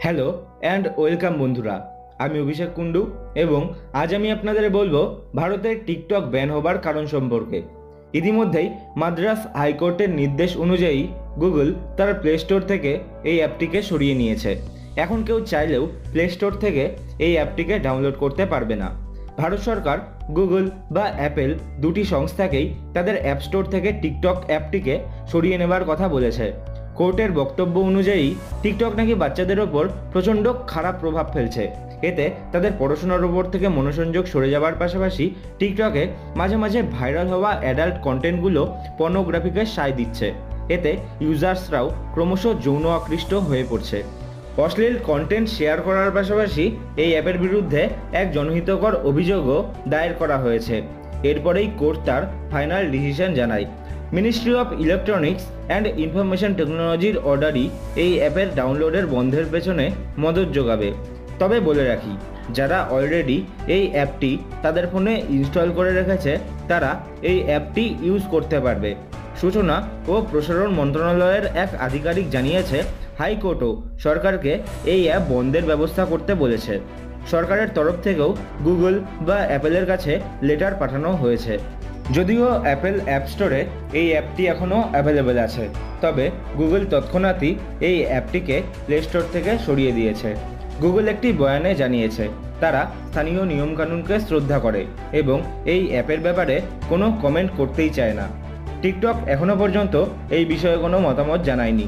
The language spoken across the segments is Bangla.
হ্যালো অ্যান্ড ওয়েলকাম বন্ধুরা, আমি অভিষেক কুণ্ডু এবং আজ আমি আপনাদের বলবো ভারতের টিকটক ব্যান হবার কারণ সম্পর্কে। ইতিমধ্যেই মাদ্রাস হাইকোর্টের নির্দেশ অনুযায়ী গুগল তার প্লে স্টোর থেকে এই অ্যাপটিকে সরিয়ে নিয়েছে। এখন কেউ চাইলেও প্লে স্টোর থেকে এই অ্যাপটিকে ডাউনলোড করতে পারবে না। ভারত সরকার গুগল বা অ্যাপেল দুটি সংস্থাকেই তাদের অ্যাপ স্টোর থেকে টিকটক অ্যাপটিকে সরিয়ে নেবার কথা বলেছে। কোর্টের বক্তব্য অনুযায়ী টিকটক নাকি বাচ্চাদের ওপর প্রচণ্ড খারাপ প্রভাব ফেলছে। এতে তাদের পড়াশোনার ওপর থেকে মনোসংযোগ সরে যাওয়ার পাশাপাশি টিকটকে মাঝে মাঝে ভাইরাল হওয়া অ্যাডাল্ট কন্টেন্টগুলো পর্নোগ্রাফিকে সায় দিচ্ছে। এতে ইউজার্সরাও ক্রমশ যৌন আকৃষ্ট হয়ে পড়ছে। অশ্লীল কন্টেন্ট শেয়ার করার পাশাপাশি এই অ্যাপের বিরুদ্ধে এক জনহিতকর অভিযোগও দায়ের করা হয়েছে। এরপরেই কোর্ট তার ফাইনাল ডিসিশন জানায়। Ministry of electronics and information টেকনোলজির অর্ডারই এই অ্যাপের ডাউনলোডের বন্ধের পেছনে মদত যোগাবে। তবে বলে রাখি, যারা অলরেডি এই অ্যাপটি তাদের ফোনে ইনস্টল করে রেখেছে তারা এই অ্যাপটি ইউজ করতে পারবে। সূচনা ও প্রসারণ মন্ত্রণালয়ের এক আধিকারিক জানিয়েছে, হাইকোর্টও সরকারকে এই অ্যাপ বন্ধের ব্যবস্থা করতে বলেছে। সরকারের তরফ থেকেও গুগল বা অ্যাপেলের কাছে লেটার পাঠানো হয়েছে। যদিও অ্যাপেল অ্যাপ স্টোরে এই অ্যাপটি এখনও অ্যাভেলেবেল আছে, তবে গুগল তৎক্ষণাৎই এই অ্যাপটিকে প্লে স্টোর থেকে সরিয়ে দিয়েছে। গুগল একটি বয়ানে জানিয়েছে, তারা স্থানীয় নিয়মকানুনকে শ্রদ্ধা করে এবং এই অ্যাপের ব্যাপারে কোনো কমেন্ট করতেই চায় না। টিকটক এখনও পর্যন্ত এই বিষয়ে কোনো মতামত জানায়নি।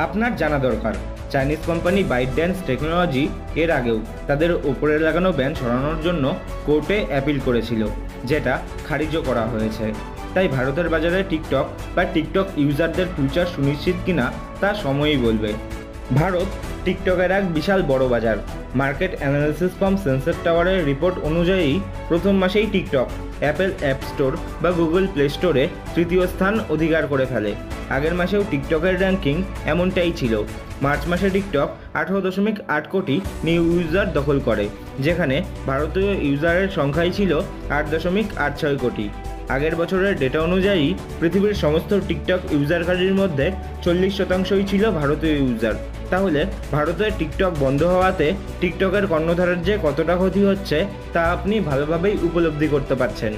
আপনার জানা দরকার, চাইনিজ কোম্পানি বাইটড্যান্স টেকনোলজি এর আগেও তাদের ওপরে লাগানো ব্যান সরানোর জন্য কোর্টে অ্যাপিল করেছিল, যেটা খারিজও করা হয়েছে। তাই ভারতের বাজারে টিকটক বা টিকটক ইউজারদের ফিউচার সুনিশ্চিত কিনা তা সময়ই বলবে। ভারত টিকটকের এক বিশাল বড় বাজার। মার্কেট অ্যানালিসিস ফার্ম সেন্সর টাওয়ারের রিপোর্ট অনুযায়ী প্রথম মাসেই টিকটক অ্যাপেল অ্যাপ স্টোর বা গুগল প্লে স্টোরে তৃতীয় স্থান অধিকার করে ফেলে। আগের মাসেও টিকটকের র্যাঙ্কিং এমনটাই ছিল। মার্চ মাসে টিকটক 18.8 কোটি নিউ ইউজার দখল করে, যেখানে ভারতীয় ইউজারের সংখ্যাই ছিল 8.86 কোটি। আগের বছরের ডেটা অনুযায়ী পৃথিবীর সমস্ত টিকটক ইউজারকারীর মধ্যে 40%ই ছিল ভারতীয় ইউজার। তাহলে ভারতের টিকটক বন্ধ হওয়াতে টিকটকের কর্ণধারের যে কতটা ক্ষতি হচ্ছে তা আপনি ভালোভাবেই উপলব্ধি করতে পারছেন।